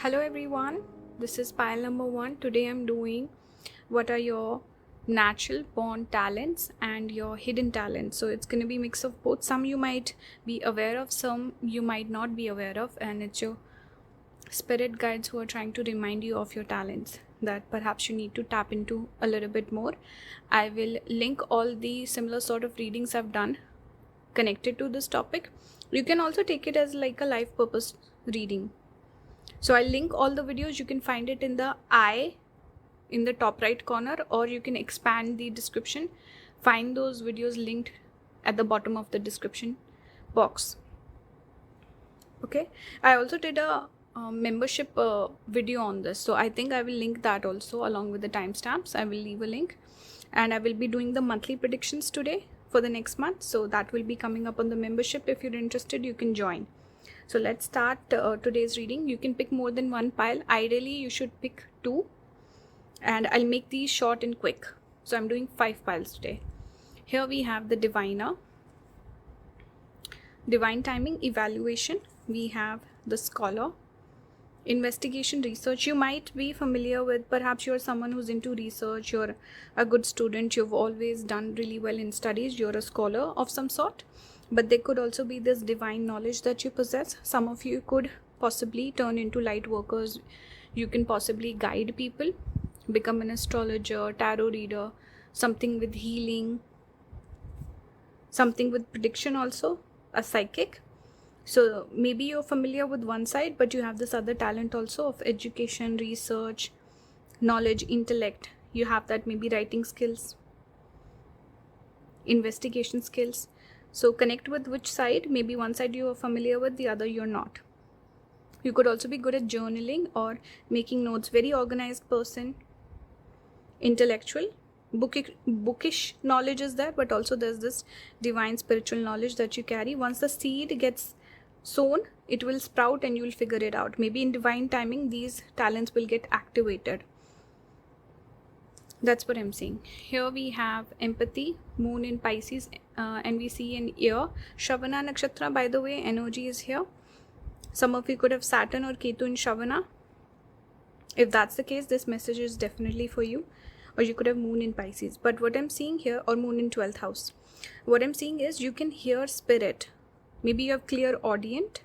Hello everyone, this is pile number 1. Today I'm doing what are your natural born talents and your hidden talents. So it's going to be a mix of both. Some you might be aware of, some you might not be aware of, and it's your spirit guides who are trying to remind you of your talents that perhaps you need to tap into a little bit more. I will link all the similar sort of readings I've done connected to this topic. You can also take it as like a life purpose reading. So I'll link all the videos. You can find it in the eye in the top right corner, or you can expand the description, find those videos linked at the bottom of the description box. Okay, I also did a membership video on this, so I think I will link that also along with the timestamps. I will leave a link, and I will be doing the monthly predictions today for the next month, so that will be coming up on the membership. If you're interested, you can join. So let's start today's reading. You can pick more than one pile. Ideally you should pick 2, and I'll make these short and quick. So I'm doing 5 piles today. Here we have the diviner, divine timing, evaluation. We have the scholar, investigation, research. You might be familiar with, perhaps you're someone who's into research, you're a good student, you've always done really well in studies, you're a scholar of some sort. But there could also be this divine knowledge that you possess. Some of you could possibly turn into light workers. You can possibly guide people, become an astrologer, tarot reader, something with healing, something with prediction also, a psychic. So maybe you're familiar with one side, but you have this other talent also of education, research, knowledge, intellect. You have that maybe writing skills, investigation skills. So connect with which side. Maybe one side you are familiar with, the other you're not. You could also be good at journaling or making notes. Very organized person, intellectual, bookish knowledge is there, but also there's this divine spiritual knowledge that you carry. Once the seed gets sown, it will sprout and you will figure it out. Maybe in divine timing these talents will get activated. That's what I'm saying. Here we have empathy, moon in Pisces, and we see an ear. Shravana Nakshatra, by the way, energy is here. Some of you could have Saturn or Ketu in Shravana. If that's the case, this message is definitely for you. Or you could have moon in Pisces. But what I'm seeing here, or moon in 12th house, what I'm seeing is you can hear spirit. Maybe you have clear audient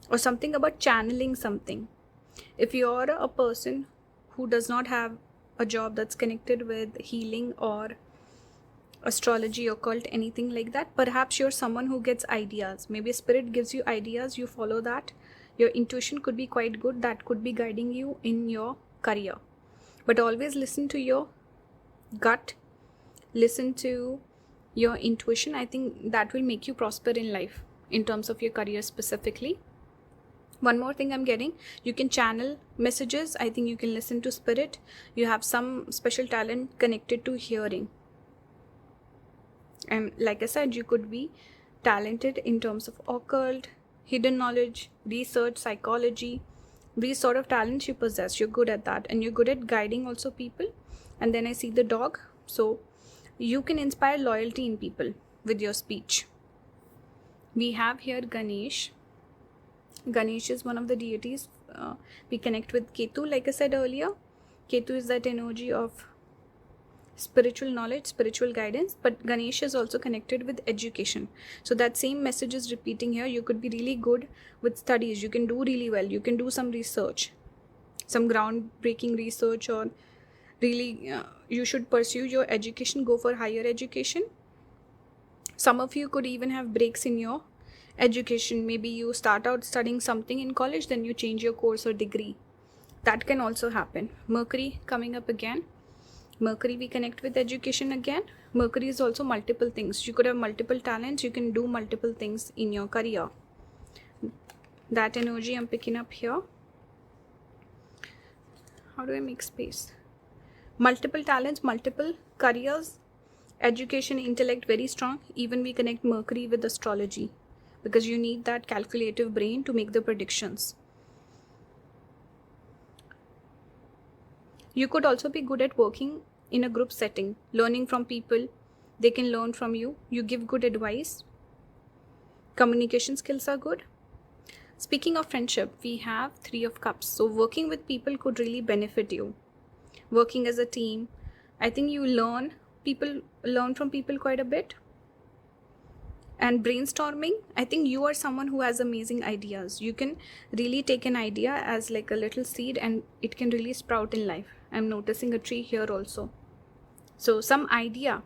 or something about channeling something. If you're a person who does not have a job that's connected with healing or astrology, occult, anything like that, perhaps you're someone who gets ideas. Maybe spirit gives you ideas, you follow that. Your intuition could be quite good, that could be guiding you in your career. But always listen to your gut, listen to your intuition. I think that will make you prosper in life in terms of your career specifically. One more thing I'm getting, you can channel messages. I think you can listen to spirit. You have some special talent connected to hearing. And like I said, you could be talented in terms of occult, hidden knowledge, research, psychology. These sort of talents you possess. You're good at that. And you're good at guiding also people. And then I see the dog. So you can inspire loyalty in people with your speech. We have here Ganesh. Ganesh is one of the deities. We connect with Ketu, like I said earlier. Ketu is that energy of spiritual knowledge, spiritual guidance, but Ganesh is also connected with education. So that same message is repeating here. You could be really good with studies. You can do really well. You can do some research, some groundbreaking research, or really you should pursue your education, go for higher education. Some of you could even have breaks in your education. Maybe you start out studying something in college, then you change your course or degree. That can also happen. Mercury coming up again. Mercury, we connect with education again. Mercury is also multiple things. You could have multiple talents. You can do multiple things in your career. That energy I'm picking up here. How do I make space? Multiple talents, multiple careers, education, intellect, very strong. Even we connect Mercury with astrology, because you need that calculative brain to make the predictions. You could also be good at working in a group setting, learning from people. They can learn from you. You give good advice. Communication skills are good. Speaking of friendship, we have Three of Cups. So working with people could really benefit you. Working as a team, I think you learn from people quite a bit. And brainstorming, I think you are someone who has amazing ideas. You can really take an idea as like a little seed and it can really sprout in life. I'm noticing a tree here also. So some idea,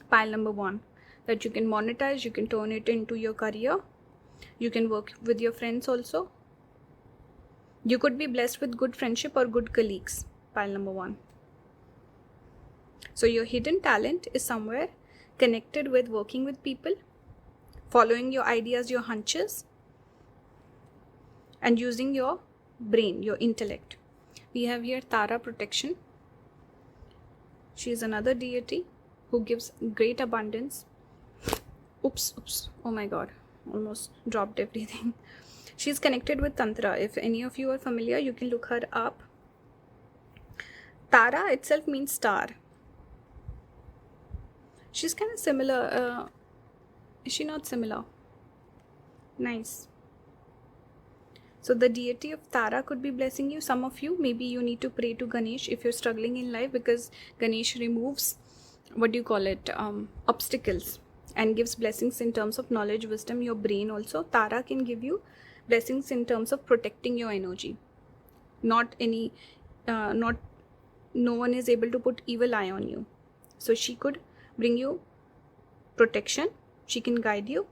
pile number 1, that you can monetize, you can turn it into your career. You can work with your friends also. You could be blessed with good friendship or good colleagues, pile number 1. So your hidden talent is somewhere connected with working with people, following your ideas, your hunches, and using your brain, your intellect. We have here Tara, protection. She is another deity who gives great abundance. Oops, oh my god, almost dropped everything. She's connected with Tantra. If any of you are familiar, you can look her up. Tara itself means star. She's kind of similar. Is she not similar? Nice. So the deity of Tara could be blessing you. Some of you, maybe you need to pray to Ganesh if you're struggling in life, because Ganesh removes, obstacles and gives blessings in terms of knowledge, wisdom, your brain also. Tara can give you blessings in terms of protecting your energy. No one is able to put evil eye on you. So she could bring you protection. She can guide you.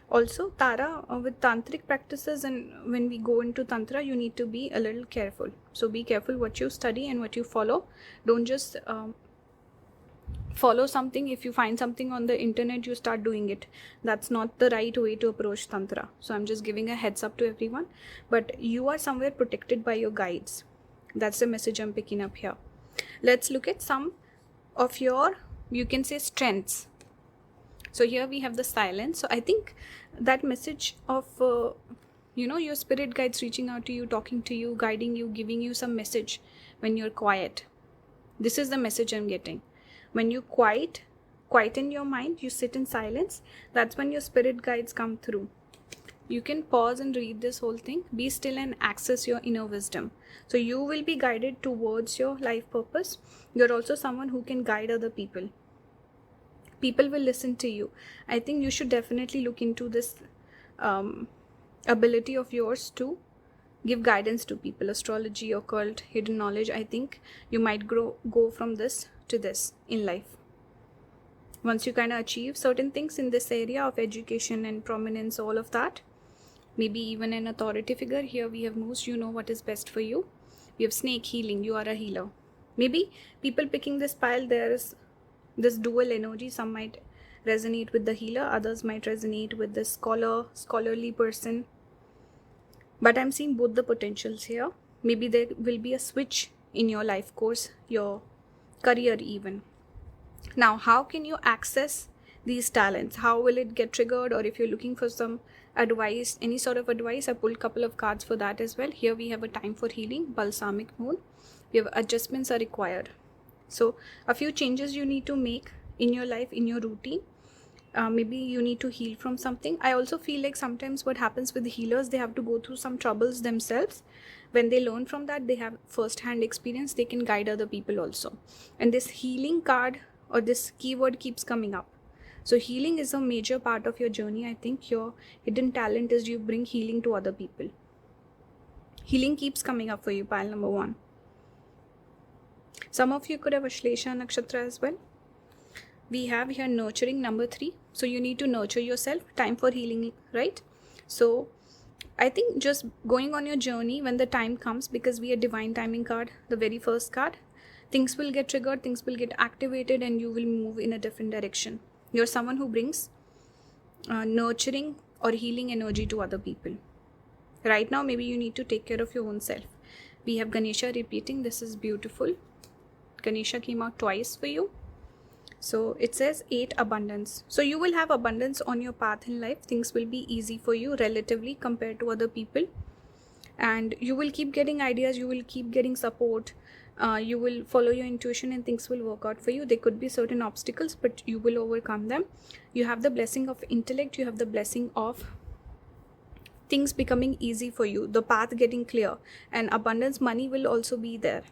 Also, Tara, with tantric practices, and when we go into tantra, you need to be a little careful. So be careful what you study and what you follow. Don't just follow something. If you find something on the internet, you start doing it. That's not the right way to approach tantra. So I'm just giving a heads up to everyone. But you are somewhere protected by your guides. That's the message I'm picking up here. Let's look at some of your, you can say, strengths. So here we have the silence. So I think that message of your spirit guides reaching out to you, talking to you, guiding you, giving you some message when you're quiet. This is the message I'm getting. When you quieten your mind, you sit in silence, that's when your spirit guides come through. You can pause and read this whole thing. Be still and access your inner wisdom. So you will be guided towards your life purpose. You're also someone who can guide other people. People will listen to you. I think you should definitely look into this ability of yours to give guidance to people. Astrology, occult, hidden knowledge. I think you might go from this to this in life. Once you kind of achieve certain things in this area of education and prominence, all of that, maybe even an authority figure. Here we have moose. You know what is best for you. We have snake, healing. You are a healer. Maybe people picking this pile, there is this dual energy. Some might resonate with the healer, others might resonate with the scholarly person. But I'm seeing both the potentials here. Maybe there will be a switch in your life course, your career even. Now, how can you access these talents? How will it get triggered? Or if you're looking for some advice, any sort of advice, I pulled a couple of cards for that as well. Here we have a time for healing, balsamic moon. We have adjustments are required. So a few changes you need to make in your life, in your routine. Maybe you need to heal from something. I also feel like sometimes what happens with the healers, they have to go through some troubles themselves. When they learn from that, they have first-hand experience. They can guide other people also. And this healing card or this keyword keeps coming up. So healing is a major part of your journey. I think your hidden talent is you bring healing to other people. Healing keeps coming up for you, pile number 1. Some of you could have Ashlesha Nakshatra as well. We have here nurturing, number 3. So you need to nurture yourself. Time for healing, right? So I think just going on your journey when the time comes, because we are divine timing card, the very first card, things will get triggered, things will get activated, and you will move in a different direction. You're someone who brings nurturing or healing energy to other people. Right now, maybe you need to take care of your own self. We have Ganesha repeating. This is beautiful. Ganesha came out twice for you. So it says 8, abundance. So you will have abundance on your path in life. Things will be easy for you relatively compared to other people. And you will keep getting ideas. You will keep getting support. You will follow your intuition and things will work out for you. There could be certain obstacles, but you will overcome them. You have the blessing of intellect. You have the blessing of things becoming easy for you, the path getting clear, and abundance money will also be there.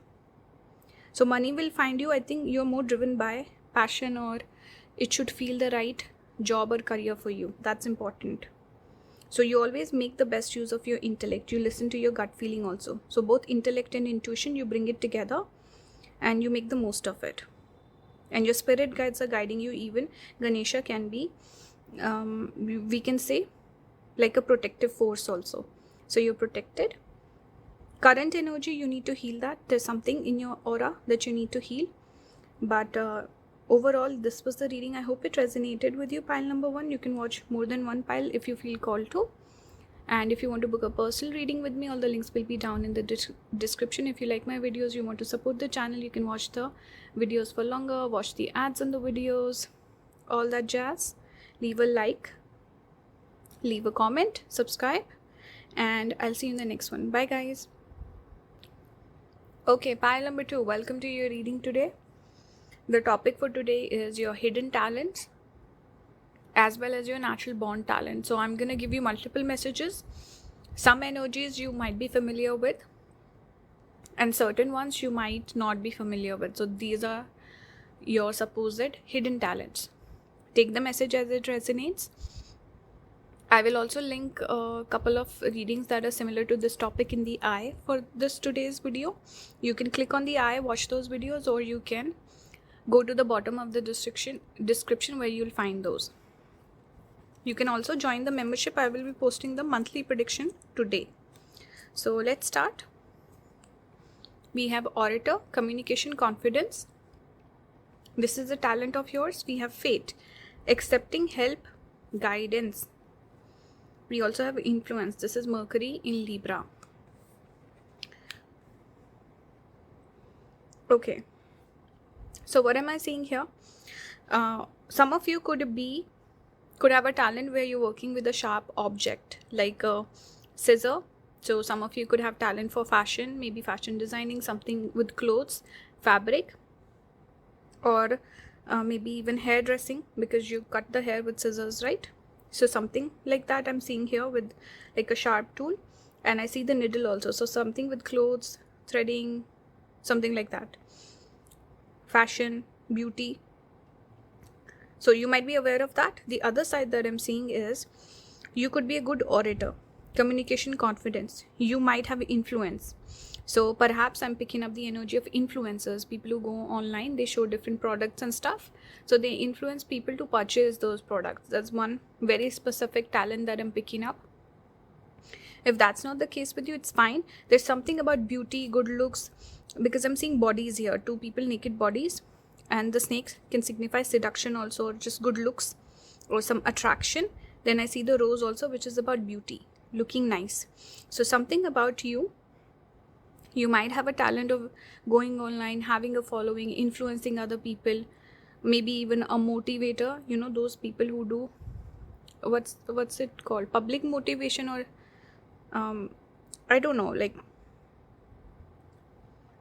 So money will find you. I think you're more driven by passion, or it should feel the right job or career for you. That's important. So you always make the best use of your intellect. You listen to your gut feeling also. So both intellect and intuition, you bring it together and you make the most of it. And your spirit guides are guiding you. Even Ganesha can be, we can say, like a protective force also. So you're protected. Current energy, you need to heal that. There's something in your aura that you need to heal. But overall, this was the reading. I hope it resonated with you, pile number 1. You can watch more than one pile if you feel called to. And if you want to book a personal reading with me, all the links will be down in the description. If you like my videos, you want to support the channel, you can watch the videos for longer, watch the ads in the videos, all that jazz. Leave a like, leave a comment, subscribe, and I'll see you in the next one. Bye guys. Okay, pile number 2, welcome to your reading today. The topic for today is your hidden talents as well as your natural born talent. So I'm going to give you multiple messages. Some energies you might be familiar with and certain ones you might not be familiar with. So these are your supposed hidden talents. Take the message as it resonates. I will also link a couple of readings that are similar to this topic in the eye for this today's video. You can click on the eye, watch those videos, or you can go to the bottom of the description where you'll find those. You can also join the membership. I will be posting the monthly prediction today. So let's start. We have orator, communication, confidence. This is a talent of yours. We have fate, accepting help, guidance. We also have influence. This is Mercury in Libra. Okay. So what am I seeing here? Some of you could have a talent where you're working with a sharp object like a scissor. So some of you could have talent for fashion, maybe fashion designing, something with clothes, fabric, or maybe even hairdressing because you cut the hair with scissors, right? So something like that I'm seeing here with like a sharp tool, and I see the needle also. So something with clothes, threading, something like that. Fashion, beauty. So you might be aware of that. The other side that I'm seeing is you could be a good orator, communication, confidence. You might have influence. So perhaps I'm picking up the energy of influencers, people who go online, they show different products and stuff. So they influence people to purchase those products. That's one very specific talent that I'm picking up. If that's not the case with you, it's fine. There's something about beauty, good looks, because I'm seeing bodies here, 2 people, naked bodies, and the snakes can signify seduction also, or just good looks or some attraction. Then I see the rose also, which is about beauty, looking nice. So something about you. You might have a talent of going online, having a following, influencing other people, maybe even a motivator. You know, those people who do, what's it called? Public motivation, or I don't know, like,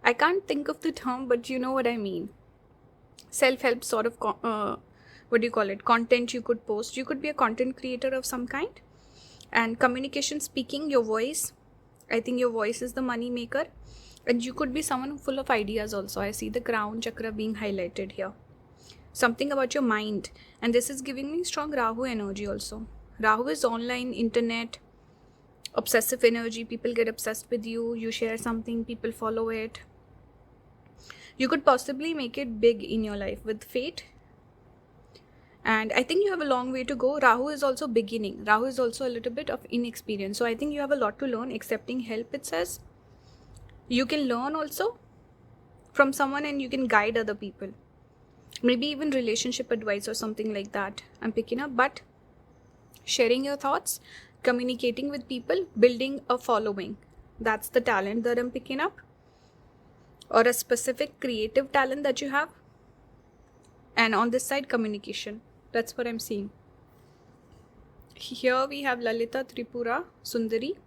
I can't think of the term, but you know what I mean. Self-help sort of, what do you call it? Content you could post. You could be a content creator of some kind. And communication, speaking, your voice. I think your voice is the money maker. And you could be someone full of ideas also. I see the crown chakra being highlighted here. Something about your mind. And this is giving me strong Rahu energy also. Rahu is online, internet, obsessive energy. People get obsessed with you. You share something, people follow it. You could possibly make it big in your life with fate. And I think you have a long way to go. Rahu is also beginning. Rahu is also a little bit of inexperience. So I think you have a lot to learn. Accepting help, it says. You can learn also from someone and you can guide other people. Maybe even relationship advice or something like that I'm picking up. But sharing your thoughts, communicating with people, building a following. That's the talent that I'm picking up. Or a specific creative talent that you have. And on this side, communication. That's what I'm seeing. Here we have Lalita Tripura Sundari.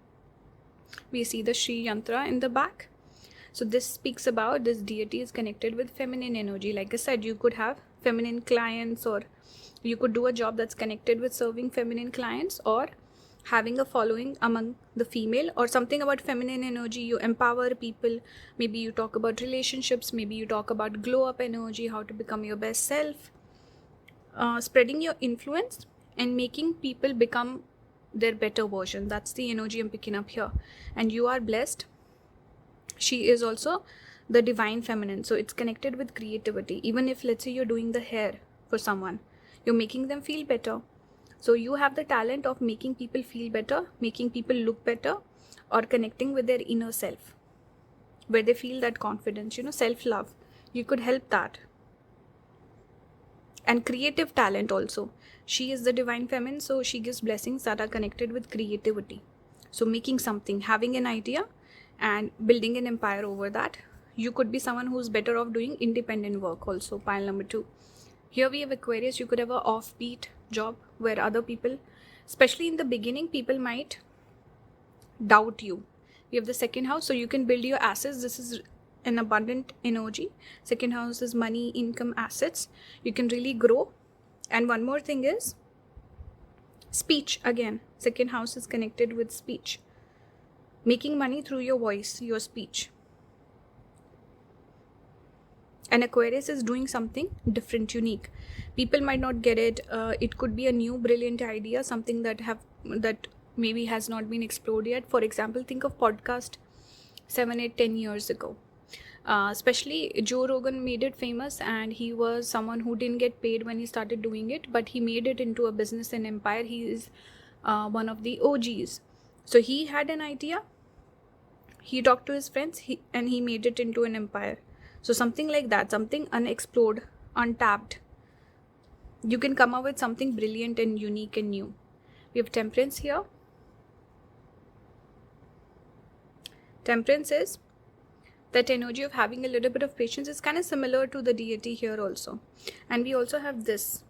We see the Shri Yantra in the back. So this speaks about this deity is connected with feminine energy. Like I said, you could have feminine clients, or you could do a job that's connected with serving feminine clients, or having a following among the female, or something about feminine energy. You empower people. Maybe you talk about relationships. Maybe you talk about glow up energy, how to become your best self, spreading your influence and making people become their better version. That's the energy I'm picking up here. And you are blessed. She is also the divine feminine, so it's connected with creativity. Even if, let's say, you're doing the hair for someone, you're making them feel better. So you have the talent of making people feel better, making people look better, or connecting with their inner self, where they feel that confidence, self-love. You could help that. And creative talent also. She is the divine feminine, so she gives blessings that are connected with creativity. So making something, having an idea and building an empire over that. You could be someone who's better off doing independent work also, pile number 2. Here we have Aquarius. You could have an offbeat job where other people, especially in the beginning, people might doubt you. We have the second house, so you can build your assets. This is an abundant energy. Second house is money, income, assets. You can really grow. And one more thing is speech. Again, second house is connected with speech. Making money through your voice, your speech. And Aquarius is doing something different, unique. People might not get it. It could be a new brilliant idea, something that maybe has not been explored yet. For example, think of podcast 7, 8, 10 years ago. Especially Joe Rogan made it famous, and he was someone who didn't get paid when he started doing it, but he made it into a business and empire. He is one of the OGs. So he had an idea. He talked to his friends, and he made it into an empire. So something like that, something unexplored, untapped. You can come up with something brilliant and unique and new. We have Temperance here. Temperance is that energy of having a little bit of patience. Is kind of similar to the deity here also. And we also have this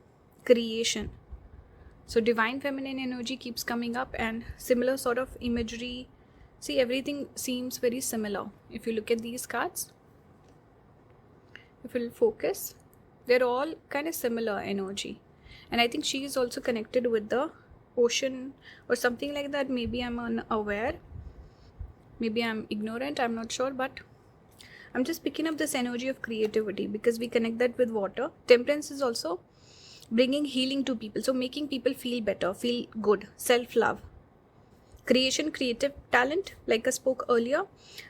creation. So divine feminine energy keeps coming up, and similar sort of imagery. See, everything seems very similar. If you look at these cards, if you'll focus, they're all kind of similar energy. And I think she is also connected with the ocean or something like that. Maybe I'm unaware. Maybe I'm ignorant. I'm not sure. But I'm just picking up this energy of creativity because we connect that with water. Temperance is also bringing healing to people. So making people feel better, feel good, self-love. Creation, creative talent, like I spoke earlier.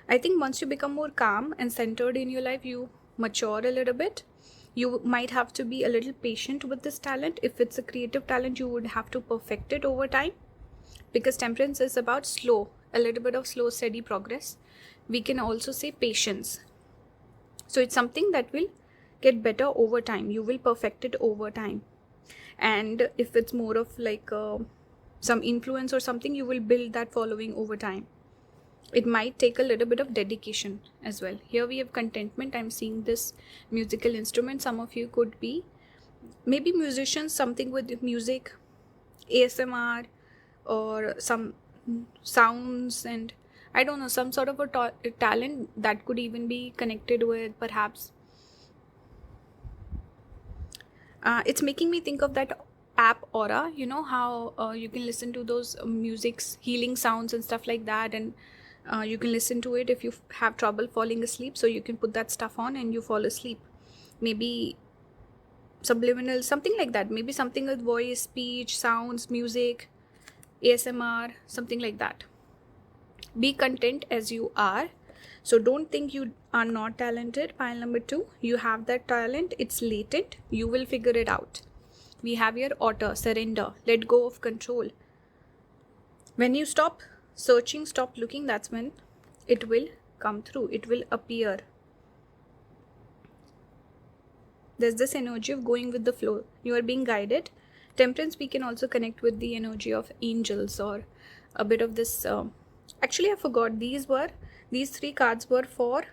I think once you become more calm and centered in your life, you mature a little bit. You might have to be a little patient with this talent. If it's a creative talent, you would have to perfect it over time, because temperance is about slow, a little bit of slow, steady progress. We can also say patience. So it's something that will get better over time. You will perfect it over time. And if it's more of like some influence or something, you will build that following over time. It might take a little bit of dedication as well. Here we have contentment. I'm seeing this musical instrument. Some of you could be maybe musicians, something with music, ASMR, or some sounds, and I don't know, some sort of a talent that could even be connected with perhaps. It's making me think of that app Aura. You know how you can listen to those music's healing sounds and stuff like that, and you can listen to it if you have trouble falling asleep. So you can put that stuff on and you fall asleep. Maybe subliminal, something like that. Maybe something with voice, speech, sounds, music, ASMR, something like that. Be content as you are. So don't think you are not talented. Pile number 2, you have that talent. It's latent. You will figure it out. We have your otter, surrender, let go of control. When you stop searching, stop looking, that's when it will come through. It will appear. There's this energy of going with the flow. You are being guided. Temperance, we can also connect with the energy of angels, or a bit of this. Actually, I forgot. These 3 cards were for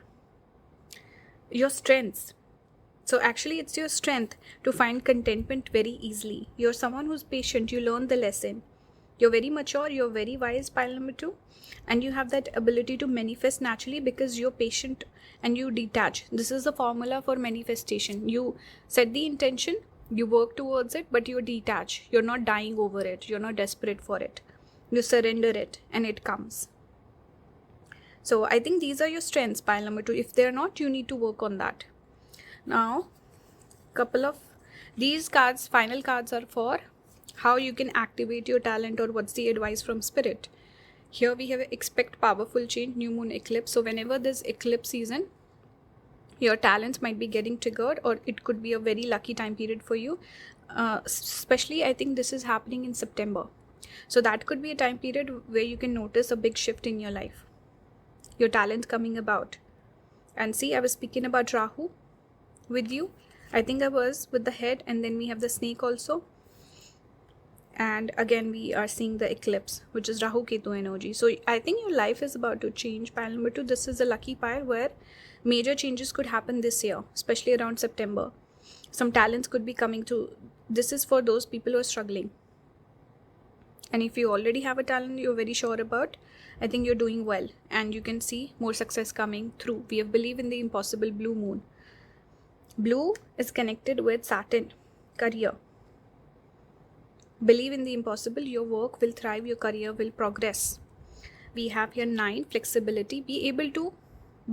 your strengths. So actually, it's your strength to find contentment very easily. You're someone who's patient. You learn the lesson. You're very mature, you're very wise, pile number 2. And you have that ability to manifest naturally because you're patient and you detach. This is the formula for manifestation. You set the intention, you work towards it, but you detach. You're not dying over it. You're not desperate for it. You surrender it and it comes. So I think these are your strengths, pile number 2. If they're not, you need to work on that. Now, couple of these cards, final cards, are for how you can activate your talent or what's the advice from spirit. Here we have expect powerful change, new moon eclipse. So whenever this eclipse season, your talents might be getting triggered, or it could be a very lucky time period for you. Especially I think this is happening in September. So that could be a time period where you can notice a big shift in your life. Your talent coming about. And see, I was speaking about Rahu with you. I think I was with the head, and then we have the snake also. And again we are seeing the eclipse, which is Rahu Ketu energy. So I think your life is about to change, pile number 2. This is a lucky pile where major changes could happen this year, especially around September. Some talents could be coming through. This is for those people who are struggling. And if you already have a talent you're very sure about, I think you're doing well, and you can see more success coming through. We have believe in the impossible blue moon. Blue is connected with Saturn, career. Believe in the impossible, your work will thrive, your career will progress. We have here 9, flexibility. Be able to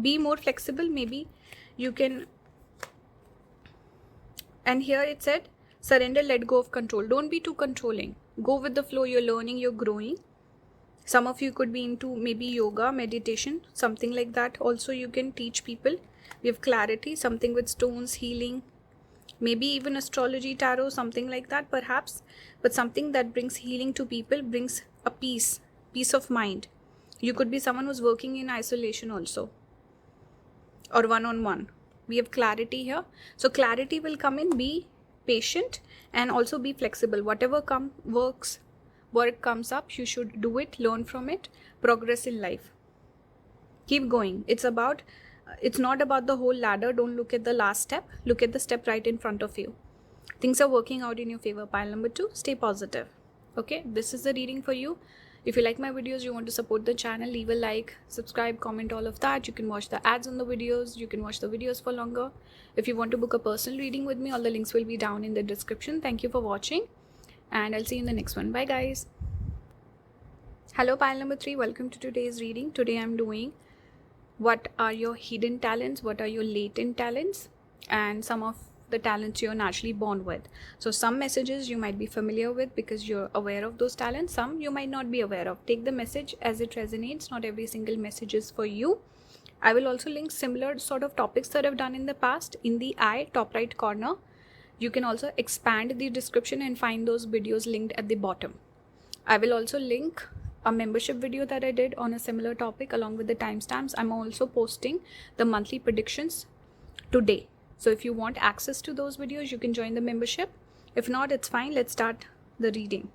be more flexible. Maybe you can, and here it said surrender, let go of control. Don't be too controlling. Go with the flow. You're learning, you're growing. Some of you could be into maybe yoga, meditation, something like that. Also you can teach people. We have clarity, something with stones, healing, maybe even astrology, tarot, something like that perhaps, but something that brings healing to people, brings a peace of mind. You could be someone who's working in isolation also, or one-on-one. We have clarity here. So clarity will come in. Be patient and also be flexible. Whatever work comes up, you should do it, learn from it, progress in life. Keep going. It's not about the whole ladder. Don't look at the last step. Look at the step right in front of you. Things are working out in your favor, pile number 2. Stay positive. Okay, this is the reading for you. If you like my videos, you want to support the channel, leave a like, subscribe, comment, all of that. You can watch the ads on the videos. You can watch the videos for longer. If you want to book a personal reading with me, all the links will be down in the description. Thank you for watching, and I'll see you in the next one. Bye guys. Hello pile number 3, welcome to today's reading. Today I'm doing what are your hidden talents, what are your latent talents, and some of the talents you're naturally born with. So some messages you might be familiar with because you're aware of those talents, some you might not be aware of. Take the message as it resonates. Not every single message is for you. I will also link similar sort of topics that I've done in the past in the top right corner. You can also expand the description and find those videos linked at the bottom. I will also link a membership video that I did on a similar topic along with the timestamps. I'm also posting the monthly predictions today. So if you want access to those videos, you can join the membership. If not, it's fine. Let's start the reading.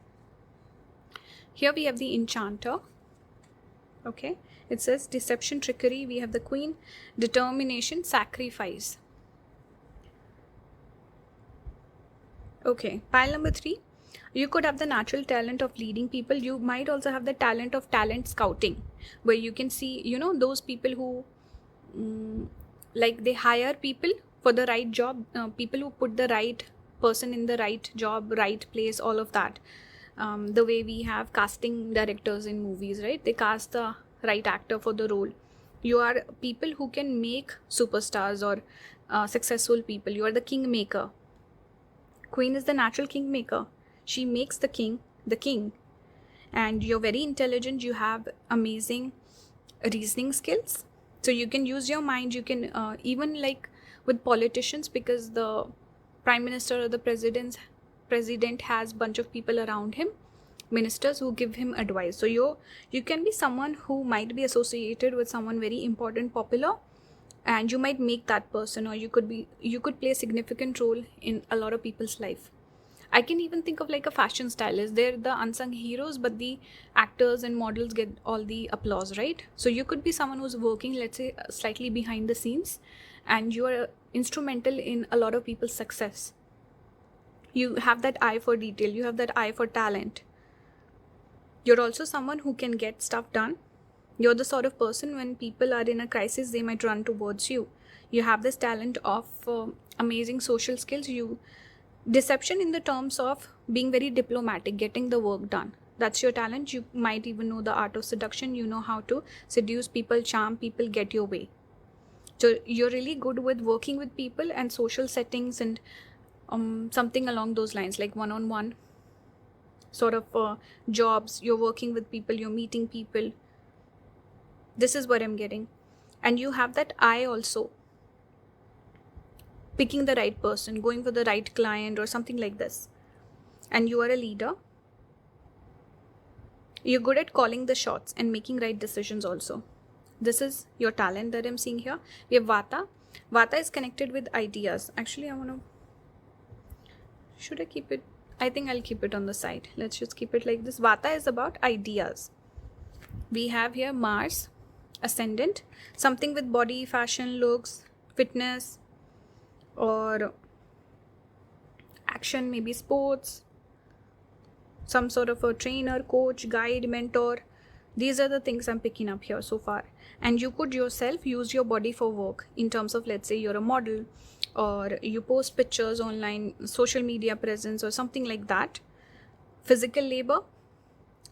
Here we have the enchanter. Okay. It says deception, trickery. We have the queen, determination, sacrifice. Okay. Pile number 3. You could have the natural talent of leading people. You might also have the talent of talent scouting, where you can see, those people who like they hire people for the right job, people who put the right person in the right job, right place, all of that. The way we have casting directors in movies, right? They cast the right actor for the role. You are people who can make superstars or successful people. You are the kingmaker. Queen is the natural kingmaker. She makes the king the king. And you're very intelligent. You have amazing reasoning skills. So you can use your mind. You can even like with politicians, because the prime minister or the president has bunch of people around him, ministers who give him advice. So you can be someone who might be associated with someone very important, popular, and you might make that person, or you could play a significant role in a lot of people's life. I can even think of like a fashion stylist. They're the unsung heroes, but the actors and models get all the applause, right? So you could be someone who's working, let's say, slightly behind the scenes, and you are instrumental in a lot of people's success. You have that eye for detail. You have that eye for talent. You're also someone who can get stuff done. You're the sort of person when people are in a crisis, they might run towards you. You have this talent of amazing social skills. Deception in the terms of being very diplomatic, getting the work done. That's your talent. You might even know the art of seduction. You know how to seduce people, charm people, get your way. So you're really good with working with people and social settings and something along those lines, like one-on-one sort of jobs. You're working with people, you're meeting people. This is what I'm getting. And you have that eye also, picking the right person, going for the right client or something like this. And you are a leader. You're good at calling the shots and making right decisions also. This is your talent that I'm seeing here. We have Vata. Vata is connected with ideas. Actually, should I keep it? I think I'll keep it on the side. Let's just keep it like this. Vata is about ideas. We have here Mars, ascendant, something with body, fashion, looks, fitness, or action, maybe sports, some sort of a trainer, coach, guide, mentor. These are the things I'm picking up here so far. And you could yourself use your body for work in terms of, let's say you're a model or you post pictures online, social media presence or something like that. Physical labor,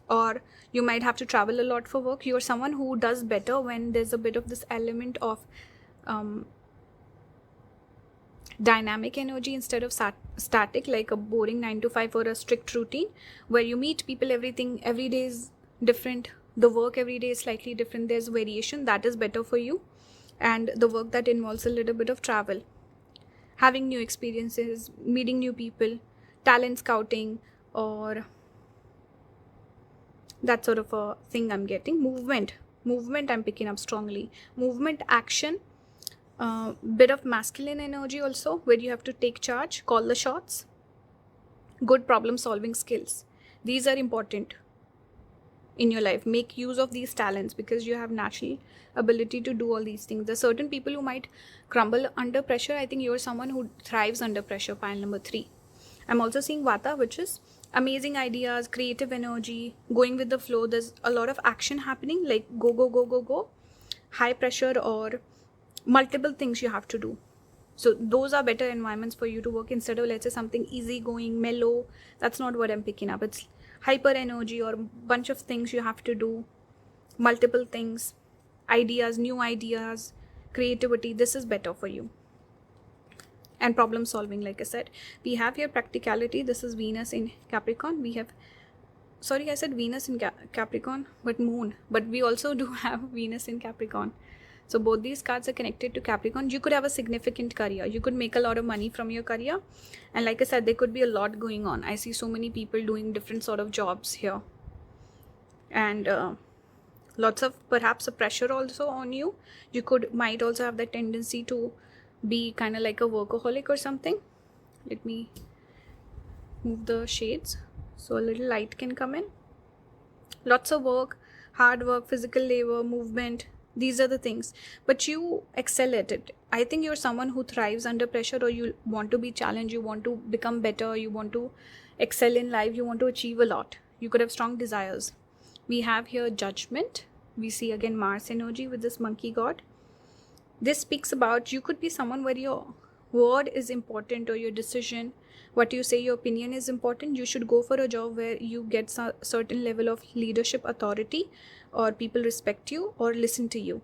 or you might have to travel a lot for work. You're someone who does better when there's a bit of this element of dynamic energy instead of static, like a boring 9 to 5 or a strict routine where you meet people, everything every day is different, the work every day is slightly different, there's variation. That is better for you. And the work that involves a little bit of travel, having new experiences, meeting new people, talent scouting, or that sort of a thing I'm getting. Movement I'm picking up strongly. Movement, action, bit of masculine energy also, where you have to take charge, call the shots. Good problem solving skills. These are important in your life. Make use of these talents because you have natural ability to do all these things. There are certain people who might crumble under pressure. I think you're someone who thrives under pressure. Pile number 3. I'm also seeing Vata, which is amazing ideas, creative energy, going with the flow. There's a lot of action happening, like go, high pressure or multiple things you have to do. So those are better environments for you to work instead of, let's say, something easy going, mellow. That's not what I'm picking up. It's hyper energy or bunch of things you have to do, multiple things, ideas, new ideas, creativity. This is better for you. And problem solving, like I said. We have here practicality. This is Venus in Capricorn. We have, sorry, I said Venus in Capricorn, but Moon. But we also do have Venus in Capricorn. So both these cards are connected to Capricorn. You could have a significant career. You could make a lot of money from your career. And like I said, there could be a lot going on. I see so many people doing different sort of jobs here. And lots of perhaps a pressure also on you. You might also have the tendency to be kind of like a workaholic or something. Let me move the shades so a little light can come in. Lots of work, hard work, physical labor, movement. These are the things, but you excel at it. I think you're someone who thrives under pressure, or you want to be challenged, you want to become better, you want to excel in life, you want to achieve a lot. You could have strong desires. We have here judgment. We see again Mars energy with this monkey god. This speaks about you could be someone where your word is important, or your decision, what you say, your opinion is important. You should go for a job where you get a certain level of leadership authority, or people respect you or listen to you.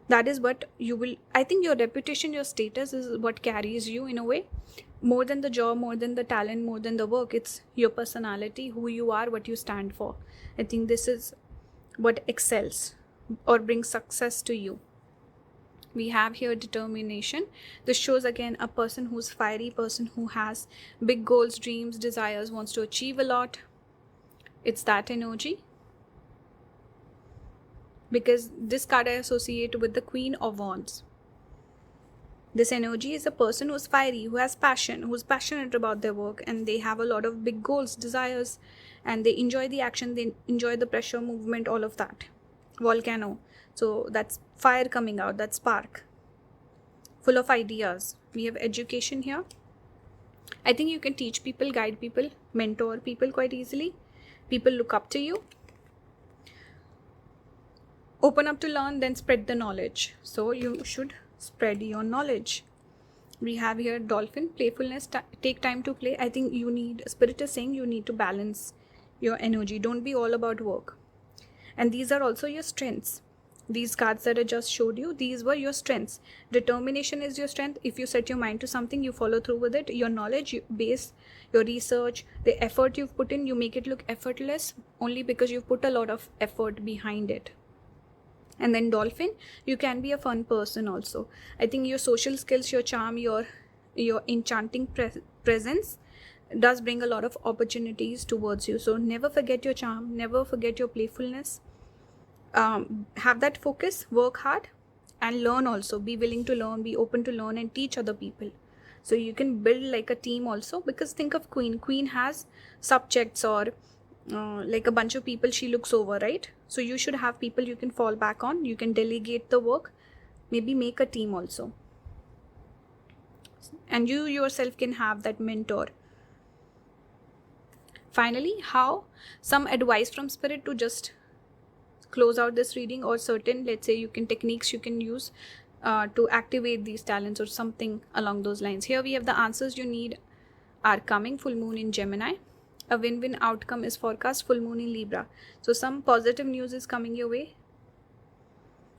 That is what you will, I think your reputation, your status is what carries you in a way. More than the job, more than the talent, more than the work, it's your personality, who you are, what you stand for. I think this is what excels or brings success to you. We have here determination. This shows again a person who's fiery, person who has big goals, dreams, desires, wants to achieve a lot. It's that energy. Because this card I associate with the Queen of Wands. This energy is a person who's fiery, who has passion, who's passionate about their work, and they have a lot of big goals, desires, and they enjoy the action, they enjoy the pressure, movement, all of that. Volcano. So that's fire coming out, that spark. Full of ideas. We have education here. I think you can teach people, guide people, mentor people quite easily. People look up to you. Open up to learn, then spread the knowledge. So you should spread your knowledge. We have here dolphin, playfulness, take time to play. I think you need, Spirit is saying you need to balance your energy. Don't be all about work. And these are also your strengths. These cards that I just showed you, these were your strengths. Determination is your strength. If you set your mind to something, you follow through with it. Your knowledge base, your research, the effort you've put in, you make it look effortless only because you've put a lot of effort behind it. And then dolphin, you can be a fun person also. I think your social skills, your charm, your enchanting presence does bring a lot of opportunities towards you. So never forget your charm, never forget your playfulness. Have that focus, work hard, and learn also. Be willing to learn, be open to learn, and teach other people. So you can build like a team also, because think of Queen has subjects or like a bunch of people she looks over, right? So you should have people you can fall back on. You can delegate the work, maybe make a team also, and you yourself can have that mentor. Finally, how some advice from spirit to just close out this reading, or certain, let's say, techniques you can use to activate these talents or something along those lines. Here we have the answers you need are coming. Full moon in Gemini. A win-win outcome is forecast. Full moon in Libra. So some positive news is coming your way.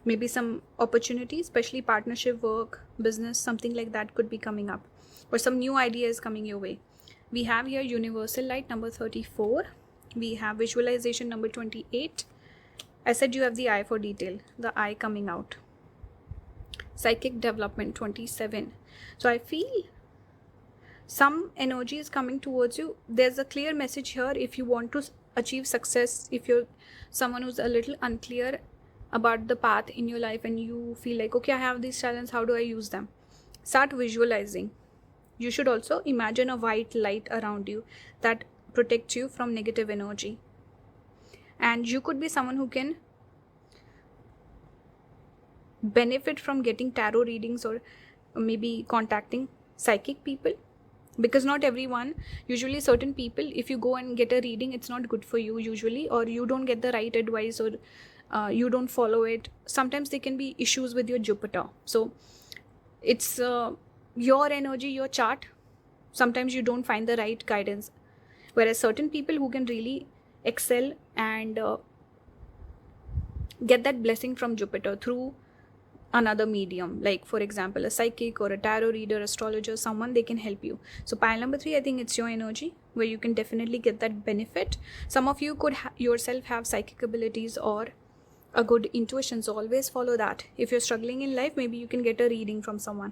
Maybe some opportunities, especially partnership, work, business, something like that could be coming up. Or some new idea is coming your way. We have here universal light number 34. We have visualization number 28. I said you have the eye for detail, the eye coming out. Psychic development 27. So I feel some energy is coming towards you. There's a clear message here. If you want to achieve success, if you're someone who's a little unclear about the path in your life and you feel like, okay, I have these talents, how do I use them? Start visualizing. You should also imagine a white light around you that protects you from negative energy. And you could be someone who can benefit from getting tarot readings or maybe contacting psychic people, because not everyone, usually certain people, if you go and get a reading, it's not good for you usually, or you don't get the right advice, or you don't follow it. Sometimes there can be issues with your Jupiter. So it's your energy, your chart. Sometimes you don't find the right guidance, whereas certain people who can really excel and get that blessing from Jupiter through another medium, like for example a psychic or a tarot reader, astrologer, someone, they can help you. So pile number 3, I think it's your energy where you can definitely get that benefit. Some of you could yourself have psychic abilities or a good intuition, so always follow that. If you're struggling in life, maybe you can get a reading from someone.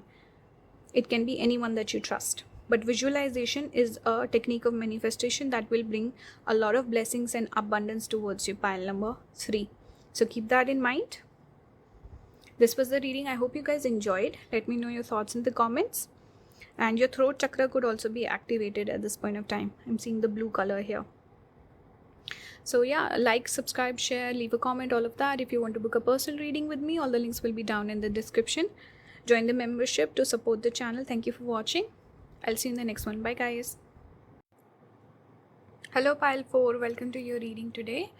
It can be anyone that you trust. But visualization is a technique of manifestation that will bring a lot of blessings and abundance towards you. Pile number 3. So keep that in mind. This was the reading. I hope you guys enjoyed. Let me know your thoughts in the comments. And your throat chakra could also be activated at this point of time. I'm seeing the blue color here. So yeah, like, subscribe, share, leave a comment, all of that. If you want to book a personal reading with me, all the links will be down in the description. Join the membership to support the channel. Thank you for watching. I'll see you in the next one. Bye guys. Hello pile 4, welcome to your reading today.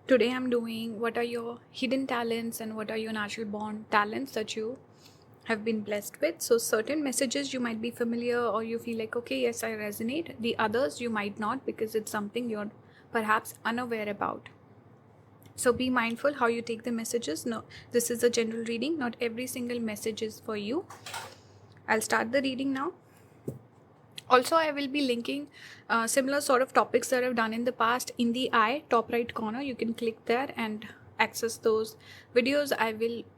Today I'm doing what are your hidden talents and what are your natural born talents that you have been blessed with. So certain messages you might be familiar or you feel like, okay, yes, I resonate. The others you might not, because it's something you're perhaps unaware about. So be mindful how you take the messages. No, this is a general reading. Not every single message is for you. I'll start the reading now. Also, I will be linking similar sort of topics that I've done in the past in the top right corner. You can click there and access those videos.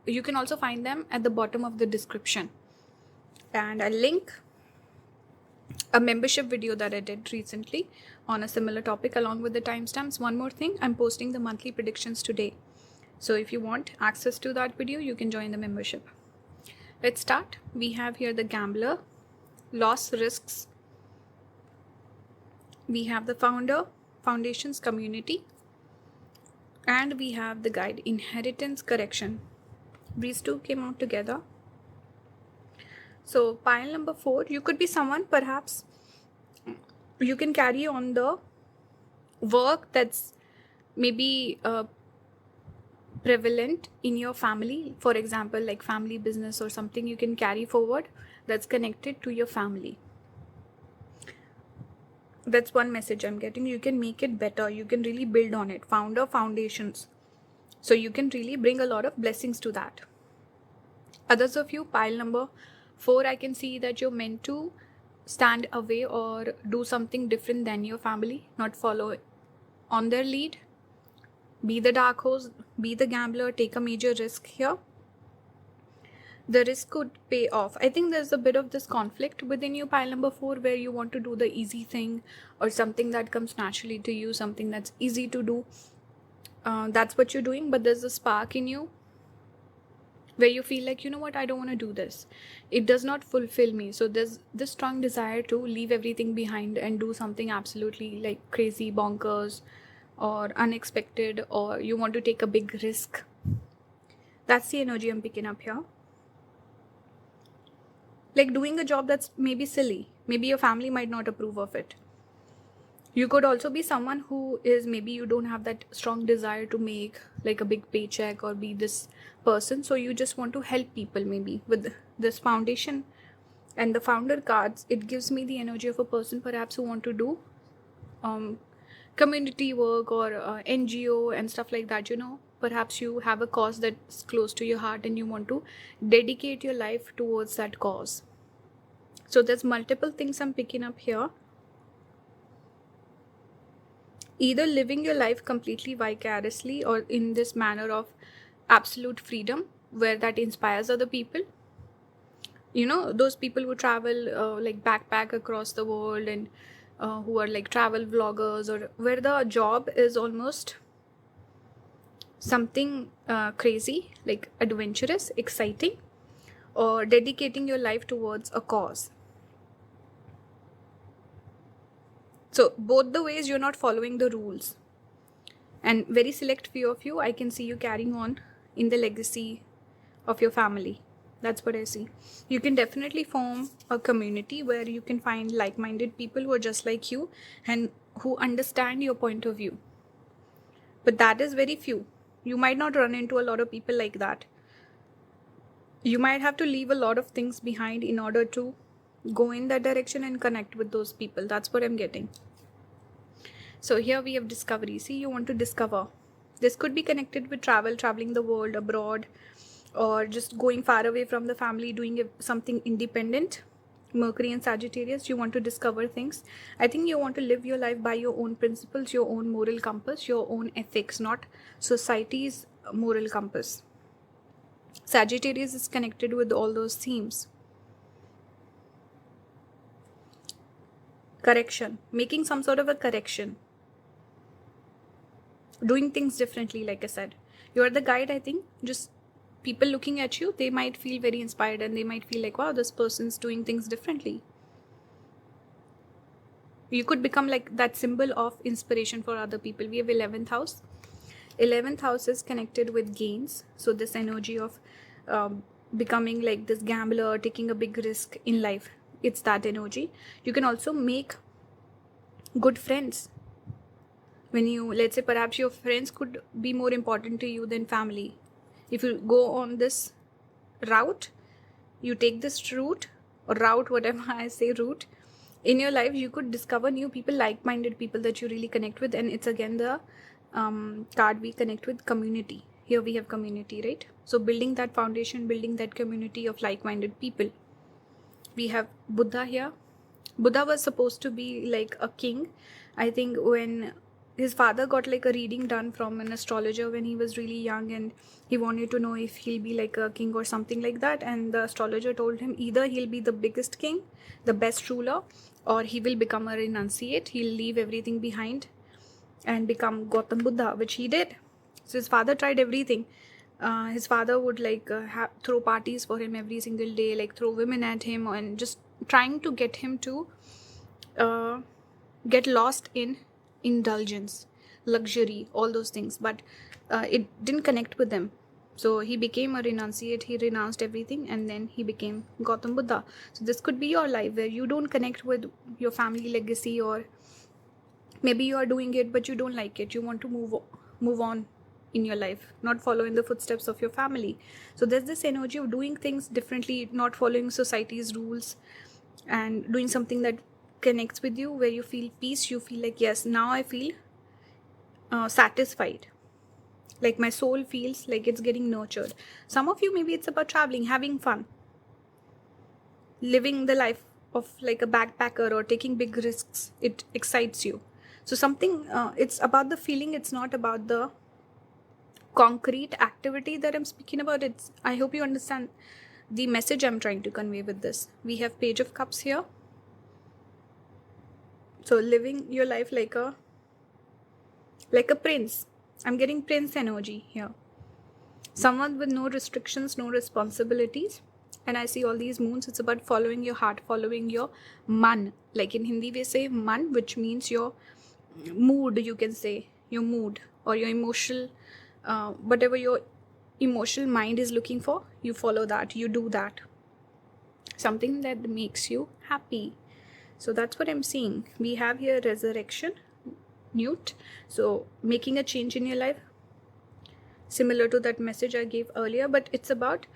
You can also find them at the bottom of the description. And I'll link a membership video that I did recently on a similar topic along with the timestamps. One more thing, I'm posting the monthly predictions today. So if you want access to that video, you can join the membership. Let's start. We have here the gambler, loss, risks. We have the founder, foundations, community. And we have the guide, inheritance, correction. These two came out together. So pile number 4, you could be someone, perhaps you can carry on the work that's maybe prevalent in your family. For example, like family business or something you can carry forward that's connected to your family. That's one message I'm getting. You can make it better. You can really build on it. Founder foundations. So you can really bring a lot of blessings to that. Others of you, pile number 4, I can see that you're meant to stand away or do something different than your family, not follow on their lead. Be the dark horse, be the gambler, take a major risk here. The risk could pay off. I think there's a bit of this conflict within you, pile number 4, where you want to do the easy thing or something that comes naturally to you, something that's easy to do. That's what you're doing, but there's a spark in you where you feel like, you know what, I don't want to do this. It does not fulfill me. So there's this strong desire to leave everything behind and do something absolutely like crazy, bonkers, or unexpected, or you want to take a big risk. That's the energy I'm picking up here. Like doing a job that's maybe silly. Maybe your family might not approve of it. You could also be someone who is, maybe you don't have that strong desire to make like a big paycheck or be this person. So you just want to help people maybe with this foundation. And the founder cards, it gives me the energy of a person perhaps who want to do community work or NGO and stuff like that, you know. Perhaps you have a cause that's close to your heart and you want to dedicate your life towards that cause. So there's multiple things I'm picking up here. Either living your life completely vicariously or in this manner of absolute freedom where that inspires other people. You know, those people who travel like backpack across the world and who are like travel vloggers, or where the job is almost something crazy, like adventurous, exciting, or dedicating your life towards a cause. So both the ways, you're not following the rules. And very select few of you, I can see you carrying on in the legacy of your family. That's what I see. You can definitely form a community where you can find like-minded people who are just like you and who understand your point of view. But that is very few. You might not run into a lot of people like that. You might have to leave a lot of things behind in order to go in that direction and connect with those people. That's what I'm getting. So here we have discovery. See, you want to discover. This could be connected with traveling the world, abroad, or just going far away from the family, doing something independent. Mercury and Sagittarius, you want to discover things. I think you want to live your life by your own principles, your own moral compass, your own ethics, not society's moral compass. Sagittarius is connected with all those themes. Correction, making some sort of a correction, doing things differently. Like I said, you're the guide. I think just people looking at you, they might feel very inspired and they might feel like, wow, this person's doing things differently. You could become like that symbol of inspiration for other people. We have 11th house. 11th house is connected with gains. So this energy of becoming like this gambler, taking a big risk in life. It's that energy. You can also make good friends. When you, let's say, perhaps your friends could be more important to you than family. If you go on this route, you take this route or route, whatever I say, route in your life, you could discover new people, like-minded people that you really connect with. And it's again the card we connect with, community. Here we have community, right? So building that foundation, building that community of like-minded people. We have Buddha here. Buddha was supposed to be like a king. I think when his father got like a reading done from an astrologer when he was really young, and he wanted to know if he'll be like a king or something like that. And the astrologer told him either he'll be the biggest king, the best ruler, or he will become a renunciate. He'll leave everything behind and become Gautam Buddha, which he did. So his father tried everything. His father would like throw parties for him every single day, like throw women at him, and just trying to get him to get lost in indulgence, luxury, all those things. But it didn't connect with him. So he became a renunciate. He renounced everything and then he became Gautam Buddha. So this could be your life where you don't connect with your family legacy, or maybe you are doing it but you don't like it. You want to move on in your life, not follow in the footsteps of your family. So there's this energy of doing things differently, not following society's rules, and doing something that connects with you, where you feel peace, you feel like, yes, now I feel satisfied. Like my soul feels like it's getting nurtured. Some of you, maybe it's about traveling, having fun, living the life of like a backpacker or taking big risks. It excites you. So something, it's about the feeling, it's not about the concrete activity that I'm speaking about. It's, I hope you understand the message I'm trying to convey with this. We have Page of Cups here. So living your life like a prince. I'm getting prince energy here. Someone with no restrictions, no responsibilities. And I see all these moons. It's about following your heart, following your man. Like in Hindi we say man, which means your mood, you can say your mood or your emotional, whatever your emotional mind is looking for, you follow that, you do that. Something that makes you happy. So that's what I'm seeing. We have here resurrection, newt. So making a change in your life, similar to that message I gave earlier, but it's about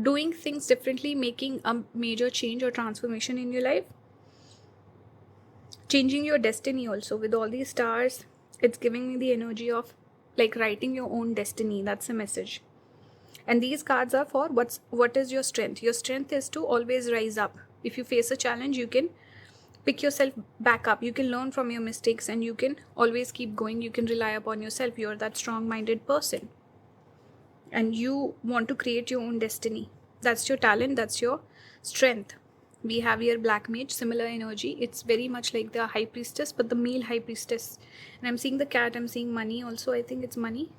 doing things differently, making a major change or transformation in your life, changing your destiny also. With all these stars, it's giving me the energy of like writing your own destiny. That's a message. And these cards are for what is your strength. Your strength is to always rise up. If you face a challenge, you can pick yourself back up. You can learn from your mistakes and you can always keep going. You can rely upon yourself. You're that strong-minded person. And you want to create your own destiny. That's your talent. That's your strength. We have here Black Mage, similar energy. It's very much like the High Priestess, but the male High Priestess. And I'm seeing the cat. I'm seeing money also. I think it's money.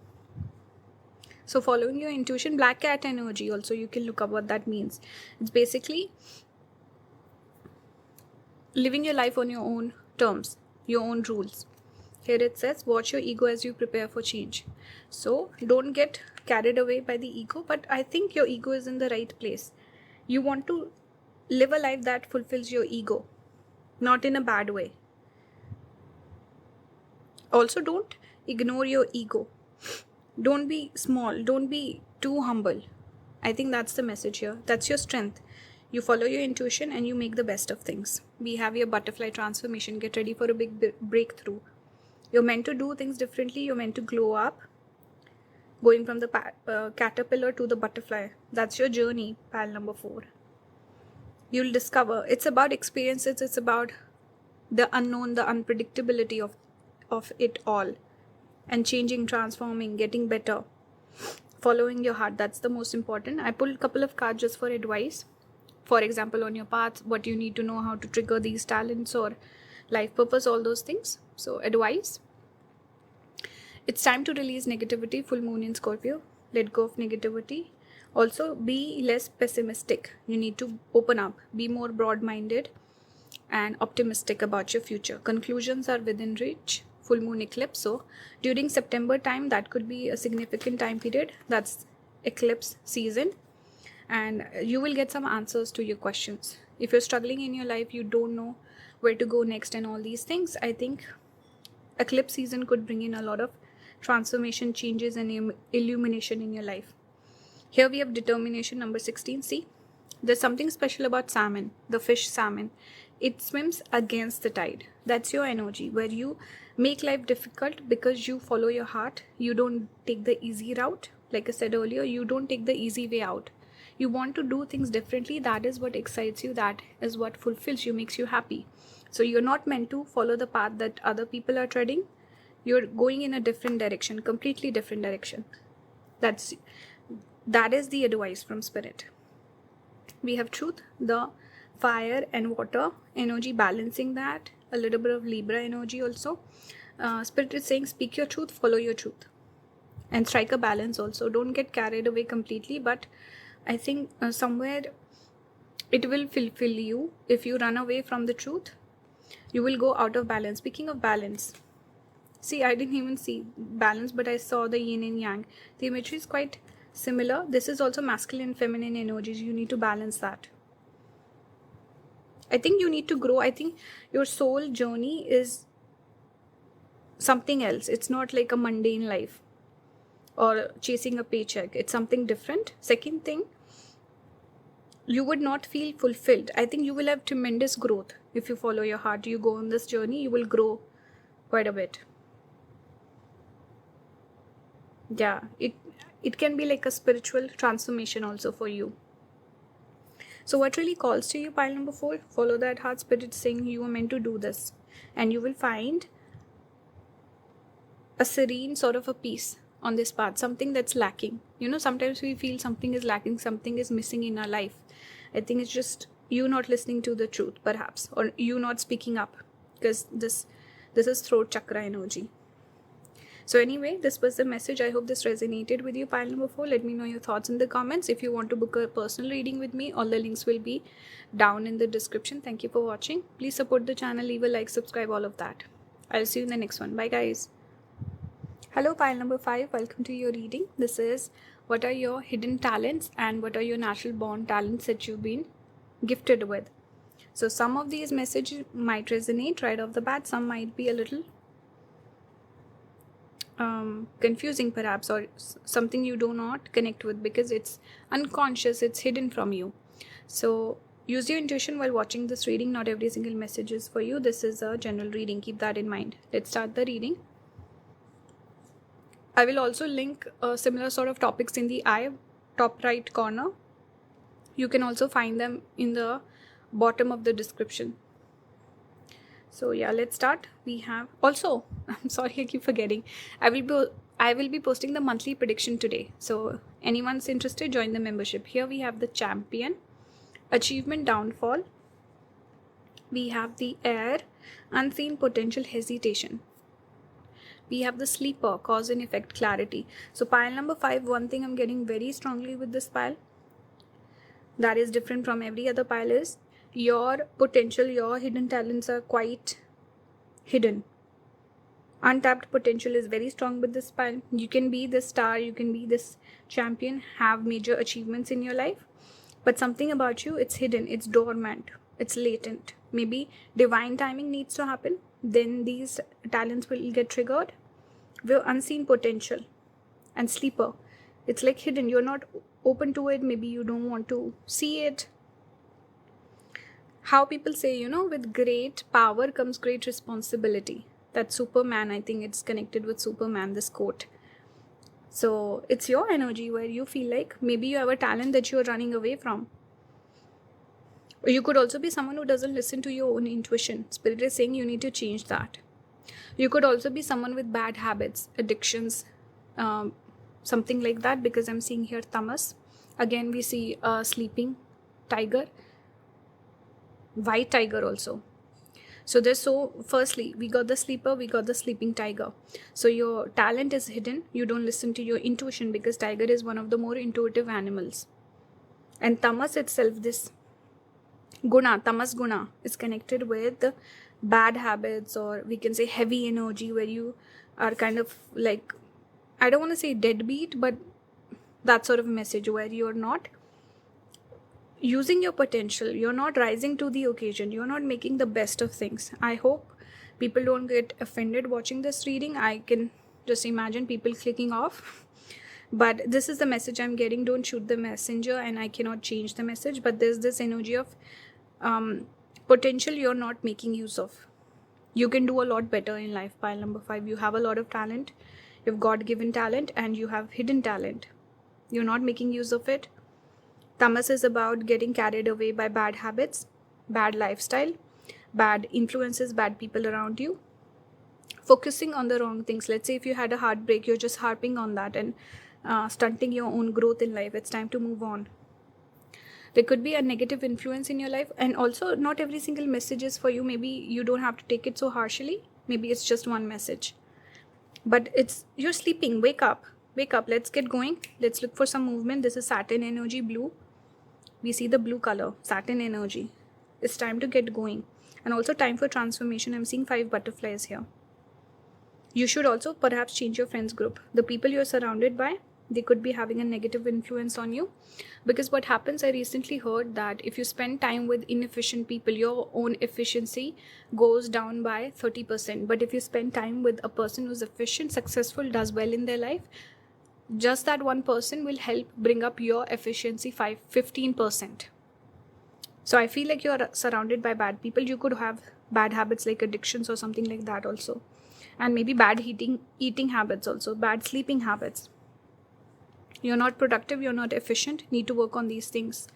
So following your intuition, Black Cat energy also, you can look up what that means. It's basically living your life on your own terms, your own rules. Here it says, watch your ego as you prepare for change. So don't get carried away by the ego, but I think your ego is in the right place. You want to live a life that fulfills your ego, not in a bad way. Also, don't ignore your ego. Don't be small. Don't be too humble. I think that's the message here. That's your strength. You follow your intuition and you make the best of things. We have your butterfly transformation. Get ready for a big breakthrough. You're meant to do things differently. You're meant to glow up. Going from the caterpillar to the butterfly. That's your journey, pile number 4. You'll discover. It's about experiences. It's about the unknown, the unpredictability of it all. And changing, transforming, getting better. Following your heart. That's the most important. I pulled a couple of cards just for advice. For example, on your path, what you need to know, how to trigger these talents or life purpose, all those things. So advice. It's time to release negativity. Full moon in Scorpio. Let go of negativity. Also, be less pessimistic. You need to open up. Be more broad-minded and optimistic about your future. Conclusions are within reach. Full moon eclipse. So during September time, that could be a significant time period. That's eclipse season. And you will get some answers to your questions. If you're struggling in your life, you don't know where to go next and all these things, I think eclipse season could bring in a lot of transformation, changes and illumination in your life. Here we have determination, number 16. See, there's something special about salmon, the fish salmon. It swims against the tide. That's your energy, where you make life difficult because you follow your heart. You don't take the easy route. Like I said earlier, you don't take the easy way out. You want to do things differently. That is what excites you. That is what fulfills you, makes you happy. So you're not meant to follow the path that other people are treading. You're going in a different direction, completely different direction. That is the advice from Spirit. We have truth, the fire and water energy, balancing that. A little bit of Libra energy also. Spirit is saying, speak your truth, follow your truth. And strike a balance also. Don't get carried away completely, but I think somewhere it will fulfill you. If you run away from the truth, you will go out of balance. Speaking of balance, see, I didn't even see balance, but I saw the yin and yang. The imagery is quite similar. This is also masculine and feminine energies. You need to balance that. I think you need to grow. I think your soul journey is something else. It's not like a mundane life or chasing a paycheck. It's something different. Second thing, you would not feel fulfilled. I think you will have tremendous growth if you follow your heart. You go on this journey, you will grow quite a bit. Yeah, it can be like a spiritual transformation also for you. So what really calls to you, pile number 4? Follow that heart spirit saying you are meant to do this, and you will find a serene sort of a peace on this path, something that's lacking. Sometimes we feel something is lacking, something is missing in our life. I think it's just you not listening to the truth, perhaps, or you not speaking up, because this is throat chakra energy. So anyway, this was the message. I hope this resonated with you, pile number 4. Let me know your thoughts in the comments. If you want to book a personal reading with me, all the links will be down in the description. Thank you for watching. Please support the channel, leave a like, subscribe, all of that. I'll see you in the next one. Bye guys. Hello, pile number 5. Welcome to your reading. This is what are your hidden talents and what are your natural born talents that you've been gifted with. So some of these messages might resonate right off the bat. Some might be a little confusing perhaps, or something you do not connect with because it's unconscious, it's hidden from you. So use your intuition while watching this reading. Not every single message is for you. This is a general reading. Keep that in mind. Let's start the reading. I will also link similar sort of topics in the top right corner. You can also find them in the bottom of the description. So yeah, let's start. We have also, I'm sorry, I keep forgetting. I will be posting the monthly prediction today. So anyone's interested, join the membership. Here we have the Champion, Achievement Downfall. We have the Air, Unseen Potential, Hesitation. We have the Sleeper, Cause and Effect, Clarity. So pile number 5, one thing I'm getting very strongly with this pile that is different from every other pile is your potential, your hidden talents are quite hidden. Untapped potential is very strong with this pile. You can be this star, you can be this champion, have major achievements in your life, but something about you, it's hidden, it's dormant, it's latent. Maybe divine timing needs to happen, then these talents will get triggered. With unseen potential and sleeper, it's like hidden, you're not open to it, maybe you don't want to see it. How people say, with great power comes great responsibility. That's Superman. I think it's connected with Superman, this quote. So it's your energy where you feel like maybe you have a talent that you're running away from. Or you could also be someone who doesn't listen to your own intuition. Spirit is saying you need to change that. You could also be someone with bad habits, addictions, something like that, because I'm seeing here tamas. Again, we see a sleeping tiger. White tiger also. So firstly, we got the sleeper, we got the sleeping tiger. So your talent is hidden. You don't listen to your intuition because tiger is one of the more intuitive animals. And tamas itself, this guna, tamas guna, is connected with the bad habits, or we can say heavy energy, where you are kind of like, I don't want to say deadbeat, but that sort of message where you're not using your potential, you're not rising to the occasion, you're not making the best of things. I hope people don't get offended watching this reading. I can just imagine people clicking off, but this is the message I'm getting. Don't shoot the messenger, and I cannot change the message, but there's this energy of potential you're not making use of. You can do a lot better in life, pile number 5. You have a lot of talent, you've God-given talent, and you have hidden talent. You're not making use of it. Tamas is about getting carried away by bad habits, bad lifestyle, bad influences, bad people around you. Focusing on the wrong things. Let's say if you had a heartbreak, you're just harping on that and stunting your own growth in life. It's time to move on. There could be a negative influence in your life, and also not every single message is for you. Maybe you don't have to take it so harshly. Maybe it's just one message. But you're sleeping. Wake up. Wake up. Let's get going. Let's look for some movement. This is Saturn energy, blue. We see the blue color, Saturn energy. It's time to get going. And also time for transformation. I'm seeing 5 butterflies here. You should also perhaps change your friends group. The people you're surrounded by, they could be having a negative influence on you. Because what happens, I recently heard that if you spend time with inefficient people, your own efficiency goes down by 30%. But if you spend time with a person who's efficient, successful, does well in their life, just that one person will help bring up your efficiency 15%. So I feel like you're surrounded by bad people. You could have bad habits like addictions or something like that also, and maybe bad eating habits also, bad sleeping habits. You're not productive, you're not efficient, need to work on these things.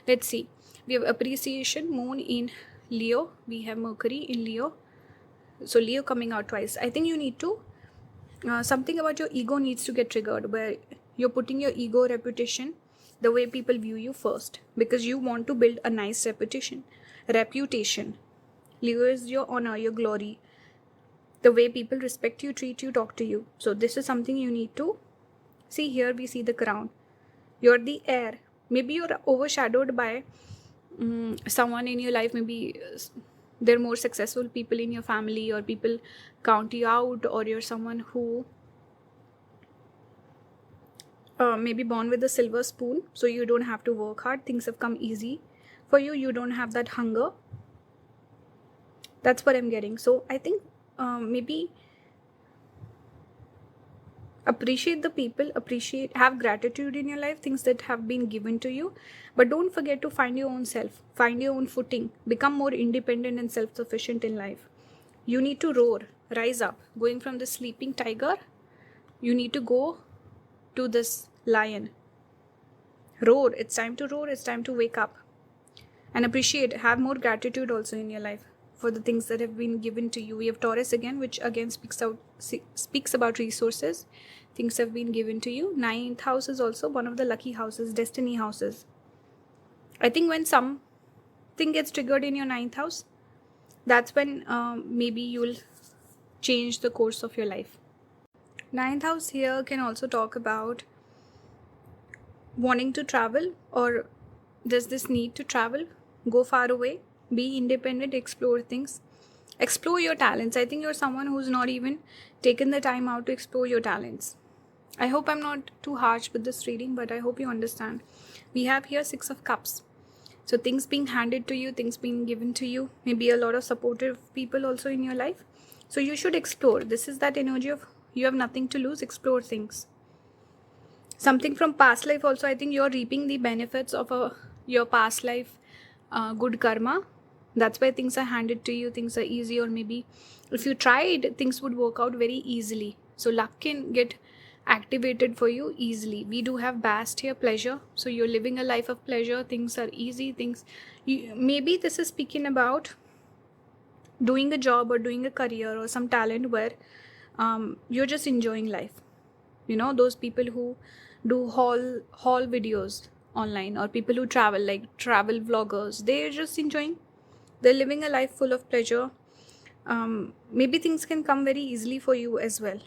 Let's see. We have appreciation, moon in Leo, we have Mercury in Leo. So Leo coming out twice. I think you need to something about your ego needs to get triggered, where you're putting your ego, reputation, the way people view you first, because you want to build a nice reputation. Leo is your honor, your glory, the way people respect you, treat you, talk to you. So this is something you need to see. Here we see the crown. You're the heir. Maybe you're overshadowed by someone in your life. Maybe they're more successful people in your family, or people count you out, or you're someone who maybe born with a silver spoon, so you don't have to work hard. Things have come easy for you. You don't have that hunger. That's what I'm getting. So I think maybe appreciate the people, have gratitude in your life, things that have been given to you, but don't forget to find your own self, find your own footing, become more independent and self-sufficient in life. You need to roar, rise up, going from the sleeping tiger, you need to go to this lion. Roar, it's time to roar, it's time to wake up and appreciate, have more gratitude also in your life for the things that have been given to you. We have Taurus again, which again speaks about resources. Things have been given to you. 9th house is also one of the lucky houses, destiny houses. I think when something gets triggered in your 9th house, that's when maybe you'll change the course of your life. 9th house here can also talk about wanting to travel, or there's this need to travel, go far away, be independent, explore things, explore your talents. I think you're someone who's not even taken the time out to explore your talents. I hope I'm not too harsh with this reading, but I hope you understand. We have here 6 of Cups. So things being handed to you, things being given to you, maybe a lot of supportive people also in your life. So you should explore. This is that energy of you have nothing to lose, explore things. Something from past life also, I think you're reaping the benefits of your past life good karma. That's why things are handed to you, things are easy, or maybe if you tried, things would work out very easily. So luck can get activated for you easily. We do have Bast here, pleasure. So you're living a life of pleasure, things are easy, maybe this is speaking about doing a job or doing a career or some talent where you're just enjoying life. You know, those people who do haul videos online, or people who travel, like travel vloggers, they're just enjoying, they're living a life full of pleasure. Maybe things can come very easily for you as well,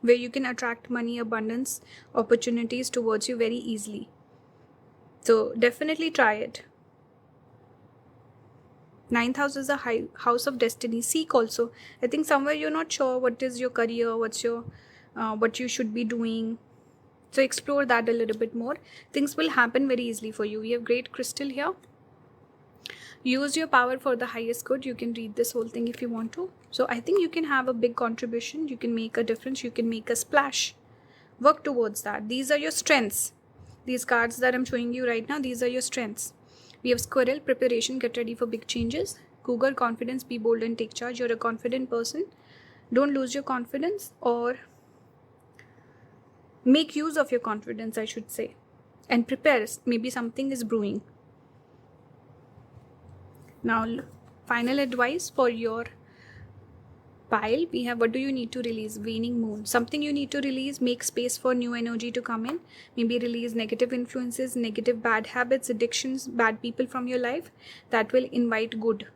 where you can attract money, abundance, opportunities towards you very easily. So definitely try it. 9th house is a house of destiny. Seek also. I think somewhere you're not sure what is your career, what you should be doing. So explore that a little bit more. Things will happen very easily for you. We have great crystal here. Use your power for the highest good. You can read this whole thing if you want to. So I think you can have a big contribution. You can make a difference. You can make a splash. Work towards that. These are your strengths. These cards that I'm showing you right now, these are your strengths. We have Squirrel, preparation, get ready for big changes. Cougar, confidence, be bold and take charge. You're a confident person. Don't lose your confidence, or make use of your confidence, I should say, and prepare. Maybe something is brewing. Now, final advice for your pile. We have, what do you need to release? Waning moon. Something you need to release. Make space for new energy to come in. Maybe release negative influences, negative bad habits, addictions, bad people from your life. That will invite good.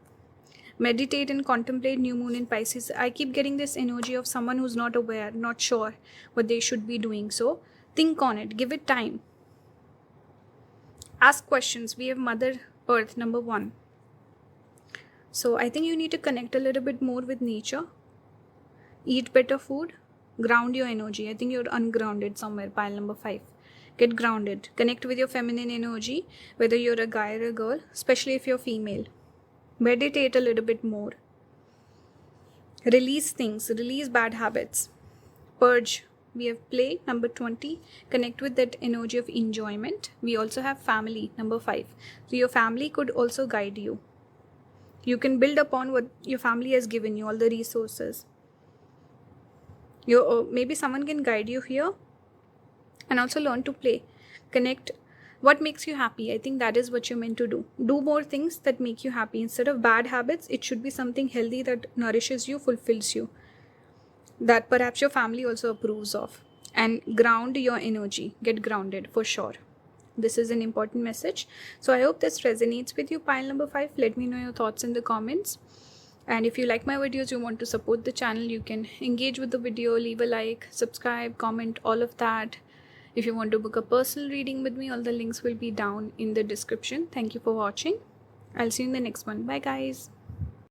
Meditate and contemplate new moon in Pisces. I keep getting this energy of someone who's not aware, not sure what they should be doing. So think on it. Give it time. Ask questions. We have Mother Earth, number 1. So I think you need to connect a little bit more with nature. Eat better food. Ground your energy. I think you're ungrounded somewhere, pile number 5. Get grounded. Connect with your feminine energy, whether you're a guy or a girl, especially if you're female. Meditate a little bit more. Release things. Release bad habits. Purge we have play. Number 20, connect with that energy of enjoyment. We also have family, number 5. So your family could also guide you. You can build upon what your family has given you, all the resources. Maybe someone can guide you here. And also learn to play. Connect what makes you happy. I think that is what you're meant to do. Do more things that make you happy. Instead of bad habits, it should be something healthy that nourishes you, fulfills you, that perhaps your family also approves of. And ground your energy. Get grounded for sure. This is an important message. So I hope this resonates with you, pile number 5. Let me know your thoughts in the comments. And if you like my videos, you want to support the channel, you can engage with the video, leave a like, subscribe, comment, all of that. If you want to book a personal reading with me, all the links will be down in the description. Thank you for watching. I'll see you in the next one. Bye guys.